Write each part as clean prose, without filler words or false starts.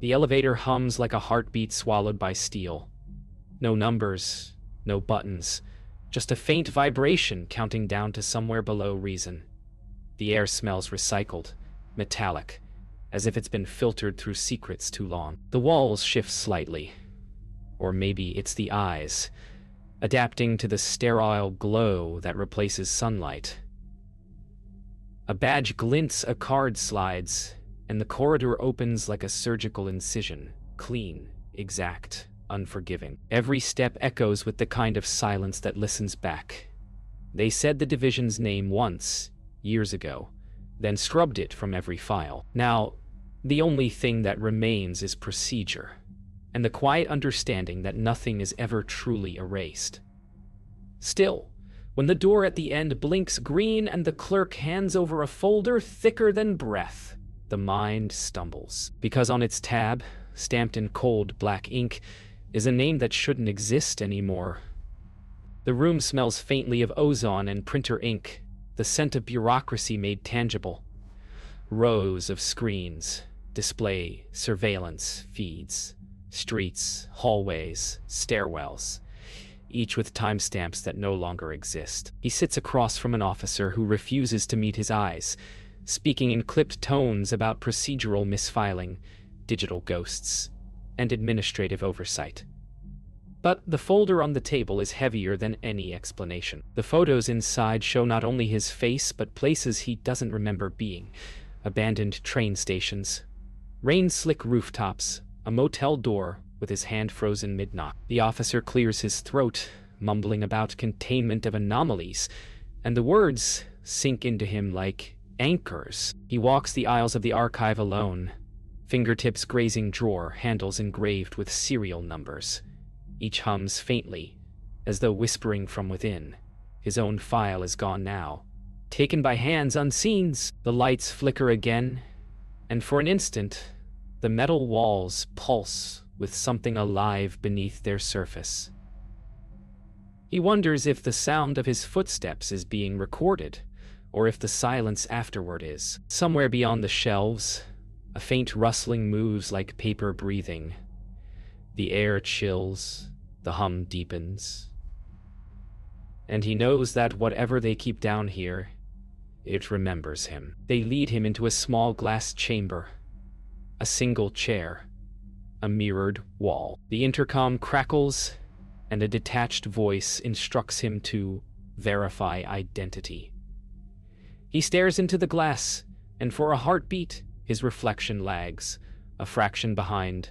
The elevator hums like a heartbeat swallowed by steel. No numbers, no buttons, just a faint vibration counting down to somewhere below reason. The air smells recycled, metallic, as if it's been filtered through secrets too long. The walls shift slightly. Or maybe it's the eyes, adapting to the sterile glow that replaces sunlight. A badge glints, a card slides, and the corridor opens like a surgical incision, clean, exact, unforgiving. Every step echoes with the kind of silence that listens back. They said the division's name once, years ago, then scrubbed it from every file. Now, the only thing that remains is procedure, and the quiet understanding that nothing is ever truly erased. Still, when the door at the end blinks green and the clerk hands over a folder thicker than breath, the mind stumbles, because on its tab, stamped in cold black ink, is a name that shouldn't exist anymore. The room smells faintly of ozone and printer ink, the scent of bureaucracy made tangible. Rows of screens, display, surveillance, feeds, streets, hallways, stairwells, each with timestamps that no longer exist. He sits across from an officer who refuses to meet his eyes, speaking in clipped tones about procedural misfiling, digital ghosts, and administrative oversight. But the folder on the table is heavier than any explanation. The photos inside show not only his face, but places he doesn't remember being. Abandoned train stations, rain-slick rooftops, a motel door with his hand frozen mid-knock. The officer clears his throat, mumbling about containment of anomalies, and the words sink into him like anchors. He walks the aisles of the archive alone, fingertips grazing drawer handles engraved with serial numbers. Each hums faintly, as though whispering from within. His own file is gone now, taken by hands unseen. The lights flicker again, and for an instant, the metal walls pulse with something alive beneath their surface. He wonders if the sound of his footsteps is being recorded, or if the silence afterward is. Somewhere beyond the shelves, a faint rustling moves like paper breathing. The air chills, the hum deepens. And he knows that whatever they keep down here, it remembers him. They lead him into a small glass chamber, a single chair, a mirrored wall. The intercom crackles, and a detached voice instructs him to verify identity. He stares into the glass, and for a heartbeat, his reflection lags, a fraction behind,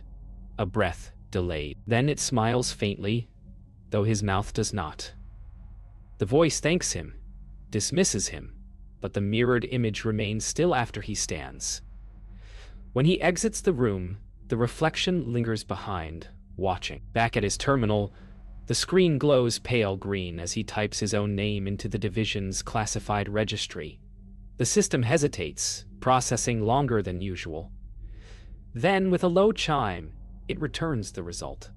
a breath delayed. Then it smiles faintly, though his mouth does not. The voice thanks him, dismisses him, but the mirrored image remains still after he stands. When he exits the room, the reflection lingers behind, watching. Back at his terminal, the screen glows pale green as he types his own name into the division's classified registry. The system hesitates, processing longer than usual. Then, with a low chime, it returns the result.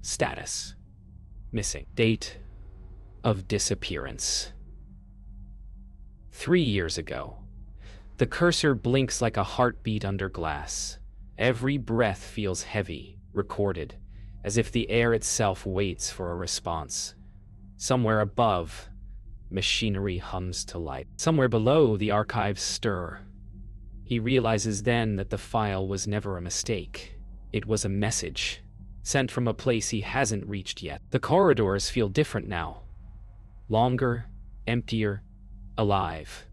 Status: missing. Date of disappearance: 3 years ago. The cursor blinks like a heartbeat under glass. Every breath feels heavy, recorded, as if the air itself waits for a response. Somewhere above, machinery hums to life. Somewhere below, the archives stir. He realizes then that the file was never a mistake. It was a message, sent from a place he hasn't reached yet. The corridors feel different now. Longer, emptier, alive.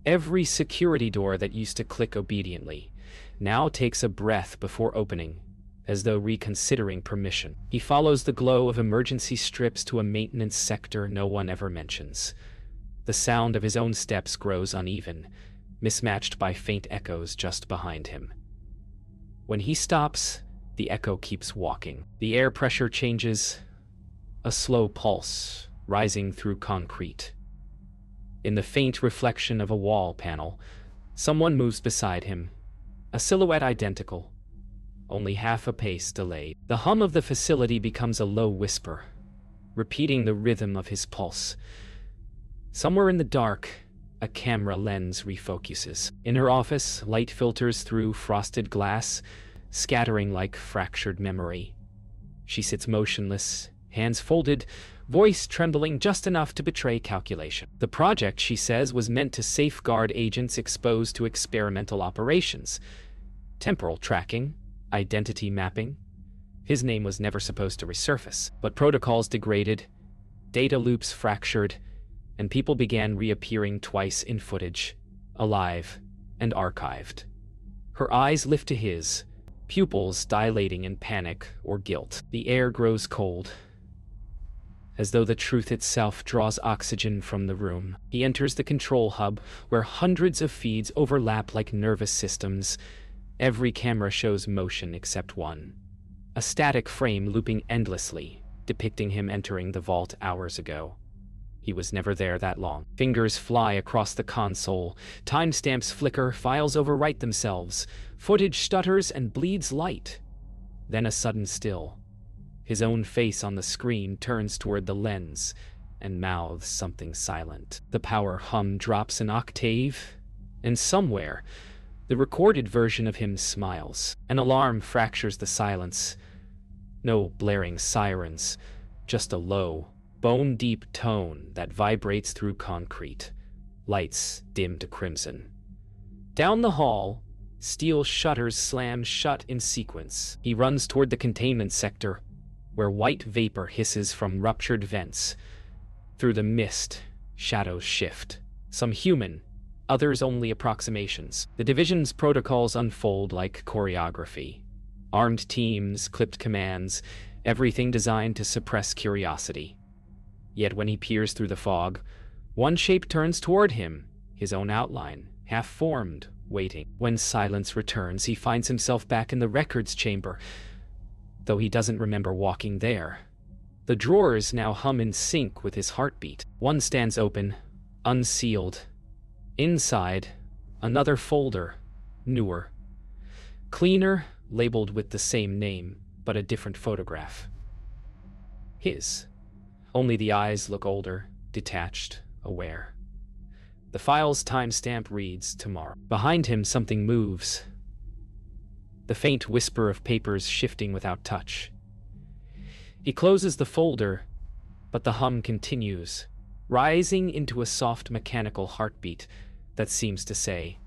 Every security door that used to click obediently now takes a breath before opening, as though reconsidering permission. He follows the glow of emergency strips to a maintenance sector no one ever mentions. The sound of his own steps grows uneven, mismatched by faint echoes just behind him. When he stops, the echo keeps walking. The air pressure changes, a slow pulse rising through concrete. In the faint reflection of a wall panel, someone moves beside him, a silhouette identical, only half a pace delayed. The hum of the facility becomes a low whisper, repeating the rhythm of his pulse. Somewhere in the dark, a camera lens refocuses. In her office, light filters through frosted glass, scattering like fractured memory. She sits motionless, hands folded, voice trembling just enough to betray calculation. The project, she says, was meant to safeguard agents exposed to experimental operations. Temporal tracking, identity mapping. His name was never supposed to resurface, but protocols degraded, data loops fractured, and people began reappearing twice in footage, alive and archived. Her eyes lift to his, pupils dilating in panic or guilt. The air grows cold, as though the truth itself draws oxygen from the room. He enters the control hub, where hundreds of feeds overlap like nervous systems. Every camera shows motion except one. A static frame looping endlessly, depicting him entering the vault hours ago. He was never there that long. Fingers fly across the console, timestamps flicker, files overwrite themselves, footage stutters and bleeds light. Then a sudden still. His own face on the screen turns toward the lens and mouths something silent. The power hum drops an octave, and somewhere, the recorded version of him smiles. An alarm fractures the silence. No blaring sirens, just a low, bone-deep tone that vibrates through concrete. Lights dim to crimson. Down the hall, steel shutters slam shut in sequence. He runs toward the containment sector, where white vapor hisses from ruptured vents. Through the mist, shadows shift. Some human, others only approximations. The division's protocols unfold like choreography. Armed teams, clipped commands, everything designed to suppress curiosity. Yet when he peers through the fog, one shape turns toward him, his own outline, half-formed, waiting. When silence returns, he finds himself back in the records chamber, though he doesn't remember walking there. The drawers now hum in sync with his heartbeat. One stands open, unsealed. Inside, another folder, newer. Cleaner, labeled with the same name, but a different photograph. His. Only the eyes look older, detached, aware. The file's timestamp reads tomorrow. Behind him, something moves. The faint whisper of papers shifting without touch. He closes the folder, but the hum continues, rising into a soft mechanical heartbeat that seems to say,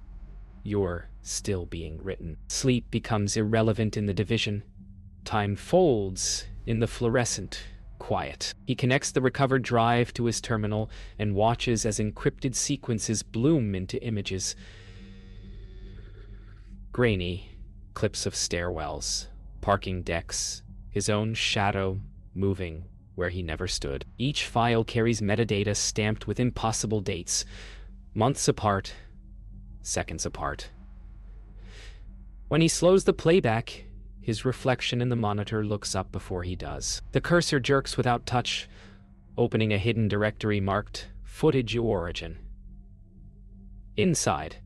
"You're still being written." Sleep becomes irrelevant in the division. Time folds in the fluorescent quiet. He connects the recovered drive to his terminal and watches as encrypted sequences bloom into images. Grainy, clips of stairwells, parking decks, his own shadow moving where he never stood. Each file carries metadata stamped with impossible dates, months apart, seconds apart. When he slows the playback, his reflection in the monitor looks up before he does. The cursor jerks without touch, opening a hidden directory marked Footage Origin. Inside,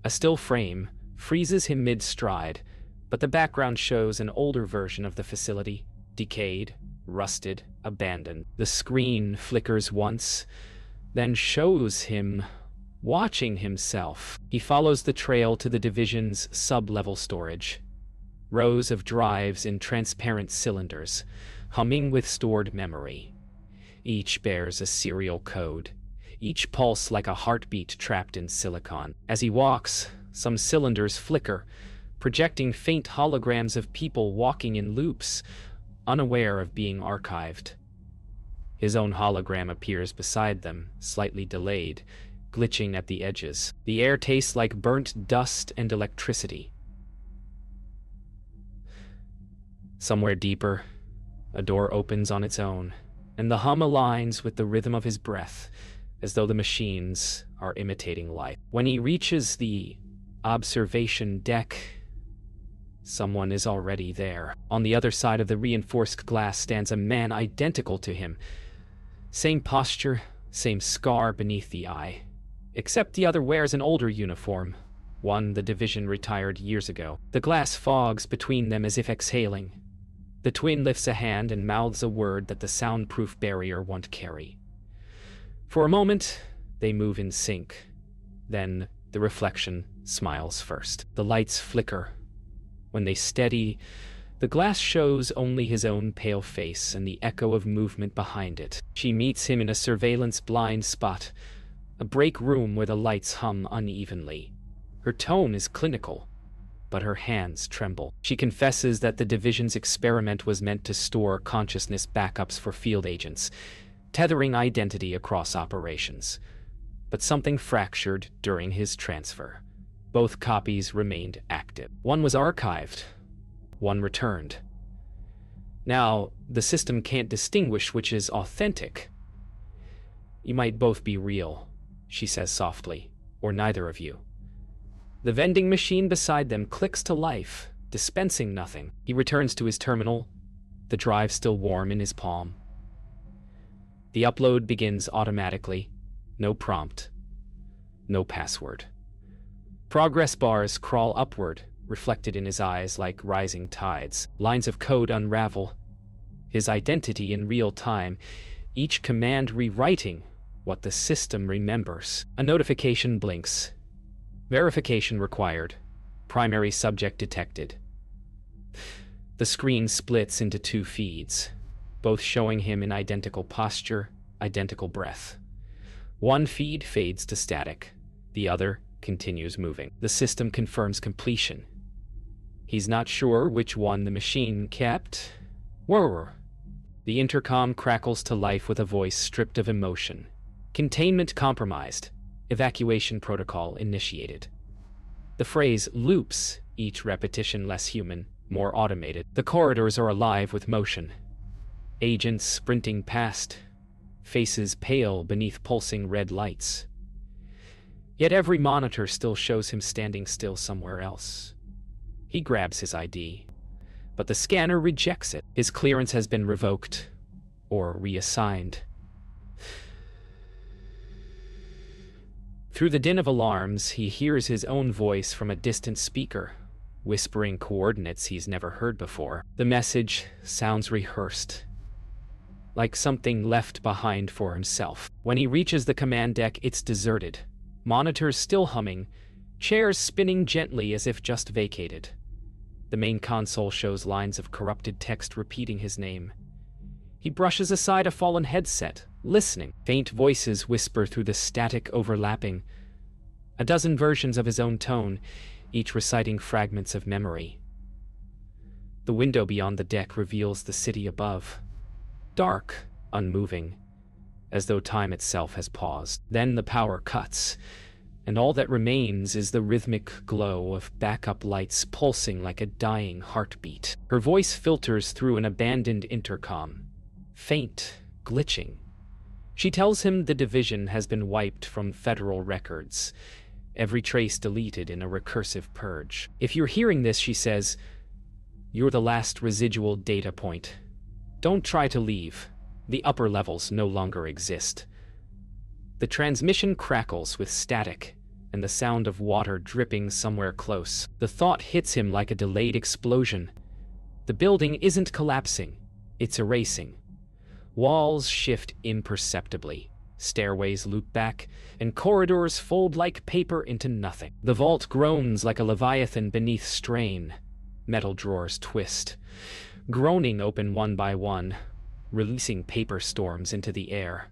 a still frame freezes him mid-stride, but the background shows an older version of the facility, decayed, rusted, abandoned. The screen flickers once, then shows him watching himself. He follows the trail to the division's sub-level storage. Rows of drives in transparent cylinders, humming with stored memory. Each bears a serial code, each pulse like a heartbeat trapped in silicon. As he walks, some cylinders flicker, projecting faint holograms of people walking in loops, unaware of being archived. His own hologram appears beside them, slightly delayed, glitching at the edges. The air tastes like burnt dust and electricity. Somewhere deeper, a door opens on its own, and the hum aligns with the rhythm of his breath, as though the machines are imitating life. When he reaches the observation deck, someone is already there. On the other side of the reinforced glass stands a man identical to him. Same posture, same scar beneath the eye. Except the other wears an older uniform, one the division retired years ago. The glass fogs between them as if exhaling. The twin lifts a hand and mouths a word that the soundproof barrier won't carry. For a moment, they move in sync. Then, the reflection smiles first. The lights flicker. When they steady, the glass shows only his own pale face and the echo of movement behind it. She meets him in a surveillance blind spot, a break room where the lights hum unevenly. Her tone is clinical, but her hands tremble. She confesses that the division's experiment was meant to store consciousness backups for field agents, tethering identity across operations. But something fractured during his transfer. Both copies remained active. One was archived, one returned. Now, the system can't distinguish which is authentic. You might both be real, she says softly, or neither of you. The vending machine beside them clicks to life, dispensing nothing. He returns to his terminal, the drive still warm in his palm. The upload begins automatically, no prompt, no password. Progress bars crawl upward, reflected in his eyes like rising tides. Lines of code unravel, his identity in real time, each command rewriting what the system remembers. A notification blinks. Verification required. Primary subject detected. The screen splits into two feeds, both showing him in identical posture, identical breath. One feed fades to static. The other continues moving. The system confirms completion. He's not sure which one the machine kept. Whirr. The intercom crackles to life with a voice stripped of emotion. Containment compromised. Evacuation protocol initiated. The phrase loops, each repetition less human, more automated. The corridors are alive with motion. Agents sprinting past, faces pale beneath pulsing red lights. Yet every monitor still shows him standing still somewhere else. He grabs his ID, but the scanner rejects it. His clearance has been revoked or reassigned. Through the din of alarms, he hears his own voice from a distant speaker, whispering coordinates he's never heard before. The message sounds rehearsed, like something left behind for himself. When he reaches the command deck, it's deserted. Monitors still humming, chairs spinning gently as if just vacated. The main console shows lines of corrupted text repeating his name. He brushes aside a fallen headset, listening. Faint voices whisper through the static overlapping. A dozen versions of his own tone, each reciting fragments of memory. The window beyond the deck reveals the city above. Dark, unmoving, as though time itself has paused. Then the power cuts, and all that remains is the rhythmic glow of backup lights pulsing like a dying heartbeat. Her voice filters through an abandoned intercom, faint, glitching. She tells him the division has been wiped from federal records, every trace deleted in a recursive purge. If you're hearing this, she says, you're the last residual data point. Don't try to leave. The upper levels no longer exist. The transmission crackles with static and the sound of water dripping somewhere close. The thought hits him like a delayed explosion. The building isn't collapsing, it's erasing. Walls shift imperceptibly, stairways loop back, and corridors fold like paper into nothing. The vault groans like a leviathan beneath strain. Metal drawers twist, groaning open one by one, releasing paper storms into the air.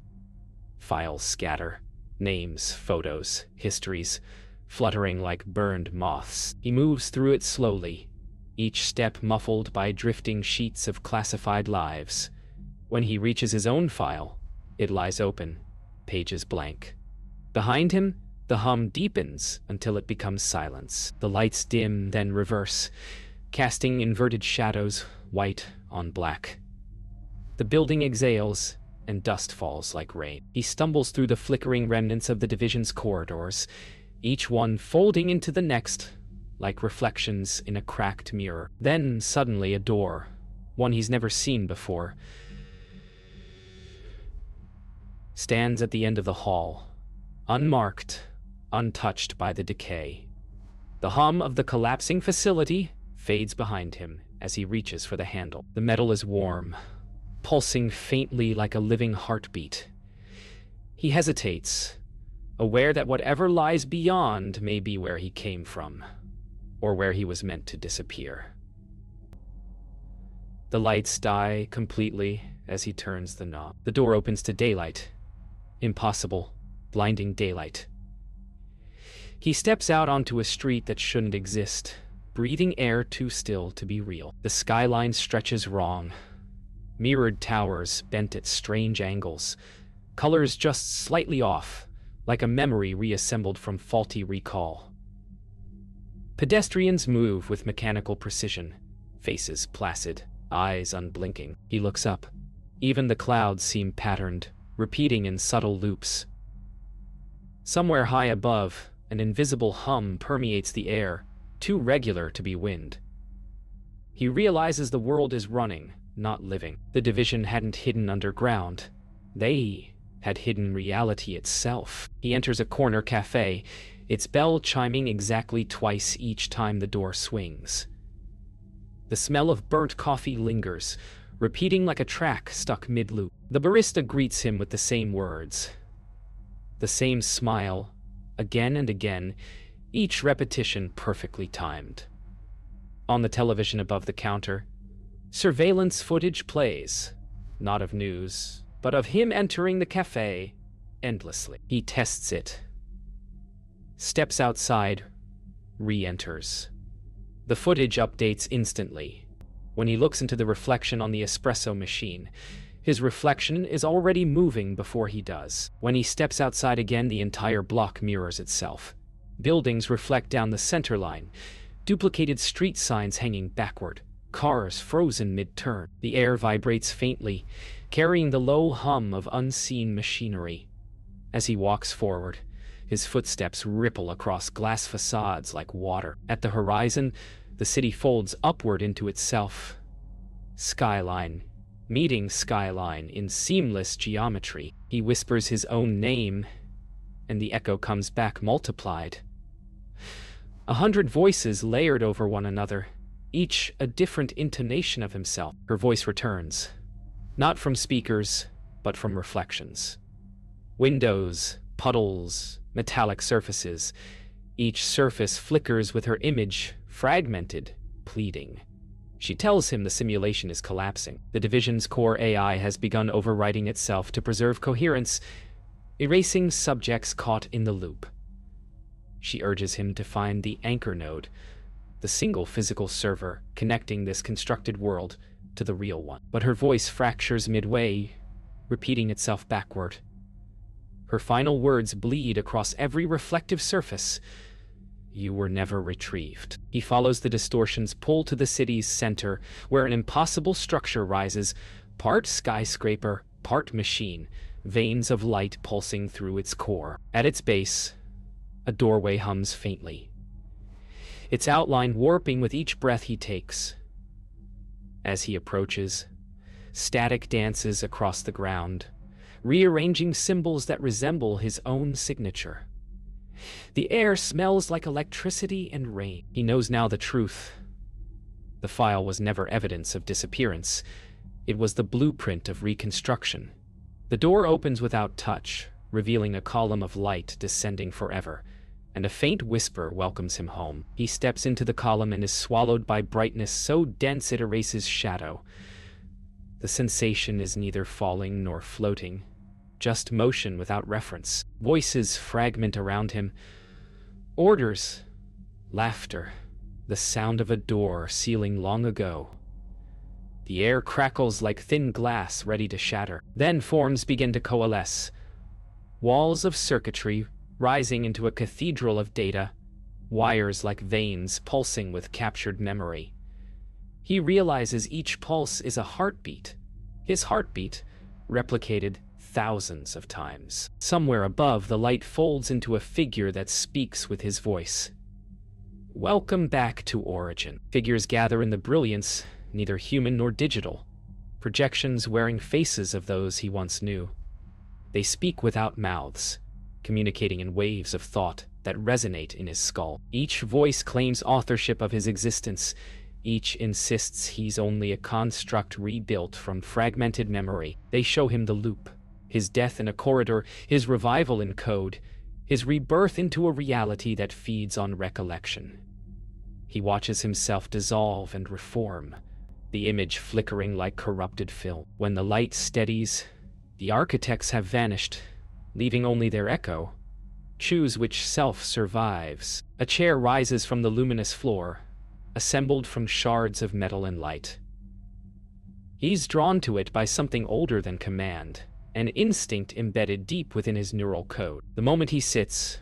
Files scatter, names, photos, histories, fluttering like burned moths. He moves through it slowly, each step muffled by drifting sheets of classified lives. When he reaches his own file, it lies open, pages blank. Behind him, the hum deepens until it becomes silence. The lights dim, then reverse, casting inverted shadows, white on black. The building exhales, and dust falls like rain. He stumbles through the flickering remnants of the division's corridors, each one folding into the next, like reflections in a cracked mirror. Then, suddenly, a door, one he's never seen before, stands at the end of the hall, unmarked, untouched by the decay. The hum of the collapsing facility fades behind him as he reaches for the handle. The metal is warm, pulsing faintly like a living heartbeat. He hesitates, aware that whatever lies beyond may be where he came from. or where he was meant to disappear. The lights die completely as he turns the knob. The door opens to daylight. Impossible, blinding daylight. He steps out onto a street that shouldn't exist, breathing air too still to be real. The skyline stretches wrong. Mirrored towers bent at strange angles. Colors just slightly off, like a memory reassembled from faulty recall. Pedestrians move with mechanical precision, faces placid, eyes unblinking. He looks up. Even the clouds seem patterned, repeating in subtle loops. Somewhere high above, an invisible hum permeates the air, too regular to be wind. He realizes the world is running, not living. The division hadn't hidden underground. They had hidden reality itself. He enters a corner cafe, its bell chiming exactly twice each time the door swings. The smell of burnt coffee lingers, repeating like a track stuck mid-loop. The barista greets him with the same words. The same smile, again and again, each repetition perfectly timed. On the television above the counter, surveillance footage plays, not of news, but of him entering the cafe endlessly. He tests it, steps outside, re-enters. The footage updates instantly. When he looks into the reflection on the espresso machine, his reflection is already moving before he does. When he steps outside again, the entire block mirrors itself. Buildings reflect down the center line, duplicated street signs hanging backward, cars frozen mid-turn. The air vibrates faintly, carrying the low hum of unseen machinery. As he walks forward, his footsteps ripple across glass facades like water. At the horizon, the city folds upward into itself. Skyline, meeting skyline in seamless geometry. He whispers his own name, and the echo comes back multiplied. 100 voices layered over one another, each a different intonation of himself. Her voice returns, not from speakers, but from reflections. Windows, puddles, metallic surfaces. Each surface flickers with her image, fragmented, pleading. She tells him the simulation is collapsing. The division's core AI has begun overwriting itself to preserve coherence, erasing subjects caught in the loop. She urges him to find the anchor node, the single physical server connecting this constructed world to the real one. But her voice fractures midway, repeating itself backward. Her final words bleed across every reflective surface. You were never retrieved. He follows the distortion's pull to the city's center, where an impossible structure rises, part skyscraper, part machine, veins of light pulsing through its core. At its base, a doorway hums faintly, its outline warping with each breath he takes. As he approaches, static dances across the ground, rearranging symbols that resemble his own signature. The air smells like electricity and rain. He knows now the truth. The file was never evidence of disappearance. It was the blueprint of reconstruction. The door opens without touch, revealing a column of light descending forever, and a faint whisper welcomes him home. He steps into the column and is swallowed by brightness so dense it erases shadow. The sensation is neither falling nor floating, just motion without reference. Voices fragment around him. Orders, laughter, the sound of a door sealing long ago. The air crackles like thin glass ready to shatter. Then forms begin to coalesce. Walls of circuitry rising into a cathedral of data, wires like veins pulsing with captured memory. He realizes each pulse is a heartbeat. His heartbeat, replicated thousands of times. Somewhere above, the light folds into a figure that speaks with his voice. Welcome back to Origin. Figures gather in the brilliance, neither human nor digital. Projections wearing faces of those he once knew. They speak without mouths, communicating in waves of thought that resonate in his skull. Each voice claims authorship of his existence. Each insists he's only a construct rebuilt from fragmented memory. They show him the loop. His death in a corridor, his revival in code, his rebirth into a reality that feeds on recollection. He watches himself dissolve and reform, the image flickering like corrupted film. When the light steadies, the architects have vanished, leaving only their echo. Choose which self survives. A chair rises from the luminous floor, assembled from shards of metal and light. He's drawn to it by something older than command, an instinct embedded deep within his neural code. The moment he sits,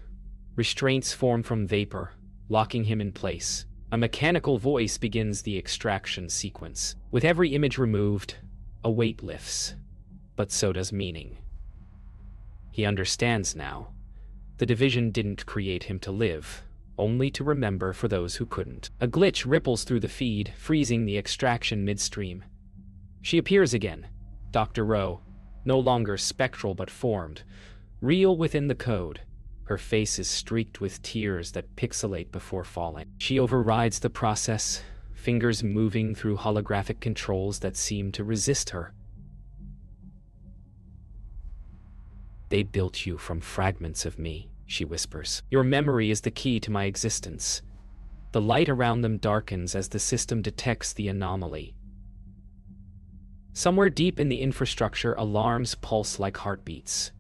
restraints form from vapor, locking him in place. A mechanical voice begins the extraction sequence. With every image removed, a weight lifts, but so does meaning. He understands now. The division didn't create him to live, only to remember for those who couldn't. A glitch ripples through the feed, freezing the extraction midstream. She appears again, Dr. Rowe, no longer spectral but formed, real within the code. Her face is streaked with tears that pixelate before falling. She overrides the process, fingers moving through holographic controls that seem to resist her. "They built you from fragments of me," she whispers. "Your memory is the key to my existence." The light around them darkens as the system detects the anomaly. Somewhere deep in the infrastructure, alarms pulse like heartbeats.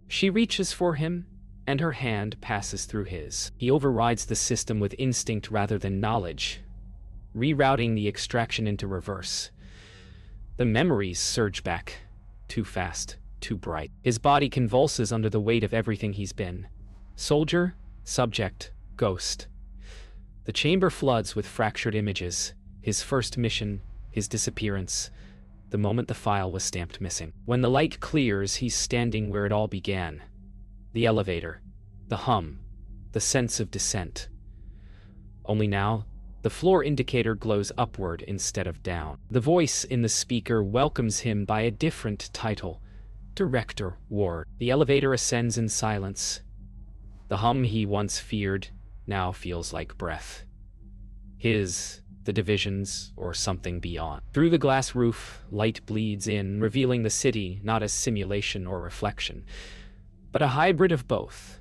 She reaches for him, and her hand passes through his. He overrides the system with instinct rather than knowledge, rerouting the extraction into reverse. The memories surge back, too fast, too bright. His body convulses under the weight of everything he's been. Soldier, subject, ghost. The chamber floods with fractured images. His first mission, his disappearance, the moment the file was stamped missing. When the light clears, he's standing where it all began. The elevator, the hum, the sense of descent. Only now, the floor indicator glows upward instead of down. The voice in the speaker welcomes him by a different title, Director Ward. The elevator ascends in silence. The hum he once feared now feels like breath. The division's, or something beyond. Through the glass roof, light bleeds in, revealing the city not as simulation or reflection, but a hybrid of both.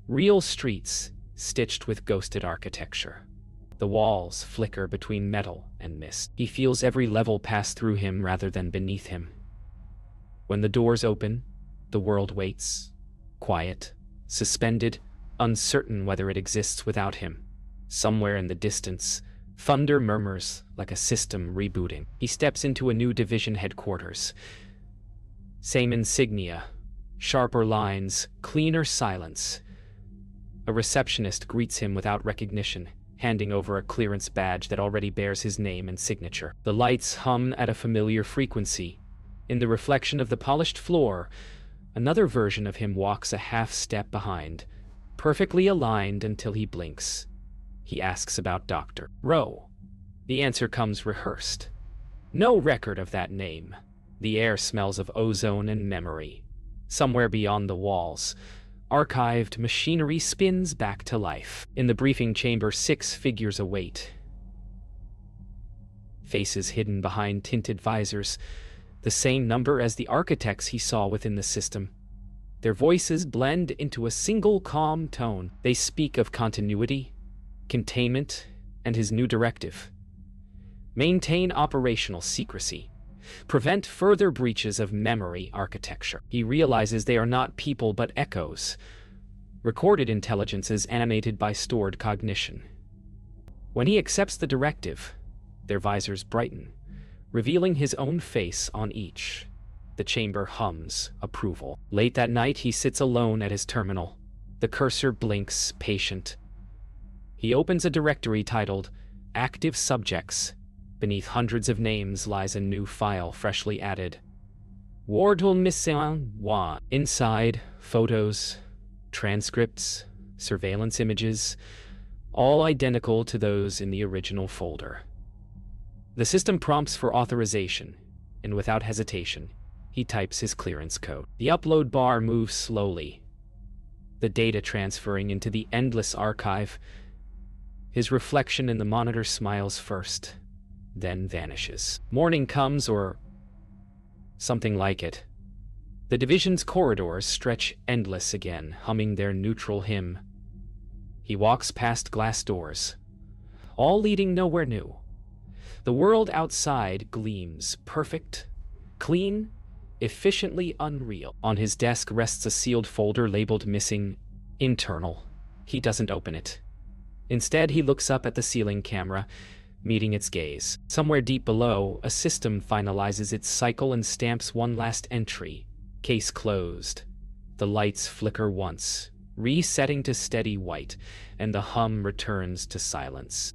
Real streets, stitched with ghosted architecture. The walls flicker between metal and mist. He feels every level pass through him rather than beneath him. When the doors open, the world waits, quiet, suspended, uncertain whether it exists without him. Somewhere in the distance, thunder murmurs like a system rebooting. He steps into a new division headquarters. Same insignia, sharper lines, cleaner silence. A receptionist greets him without recognition, handing over a clearance badge that already bears his name and signature. The lights hum at a familiar frequency. In the reflection of the polished floor, another version of him walks a half step behind, perfectly aligned until he blinks. He asks about Dr. Rowe. The answer comes rehearsed. No record of that name. The air smells of ozone and memory. Somewhere beyond the walls, archived machinery spins back to life. In the briefing chamber, 6 figures await. Faces hidden behind tinted visors, the same number as the architects he saw within the system. Their voices blend into a single calm tone. They speak of continuity, containment, and his new directive. Maintain operational secrecy. Prevent further breaches of memory architecture. He realizes they are not people but echoes. Recorded intelligences animated by stored cognition. When he accepts the directive, their visors brighten, revealing his own face on each. The chamber hums approval. Late that night, he sits alone at his terminal. The cursor blinks, patient. He opens a directory titled Active Subjects. Beneath hundreds of names lies a new file freshly added. Wardle Mission 1. Inside, photos, transcripts, surveillance images, all identical to those in the original folder. The system prompts for authorization, and without hesitation, he types his clearance code. The upload bar moves slowly, the data transferring into the endless archive. His reflection in the monitor smiles first, then vanishes. Morning comes, or something like it. The division's corridors stretch endless again, humming their neutral hymn. He walks past glass doors, all leading nowhere new. The world outside gleams perfect, clean, efficiently unreal. On his desk rests a sealed folder labeled Missing Internal. He doesn't open it. Instead, he looks up at the ceiling camera, meeting its gaze. Somewhere deep below, a system finalizes its cycle and stamps one last entry. Case closed. The lights flicker once, resetting to steady white, and the hum returns to silence.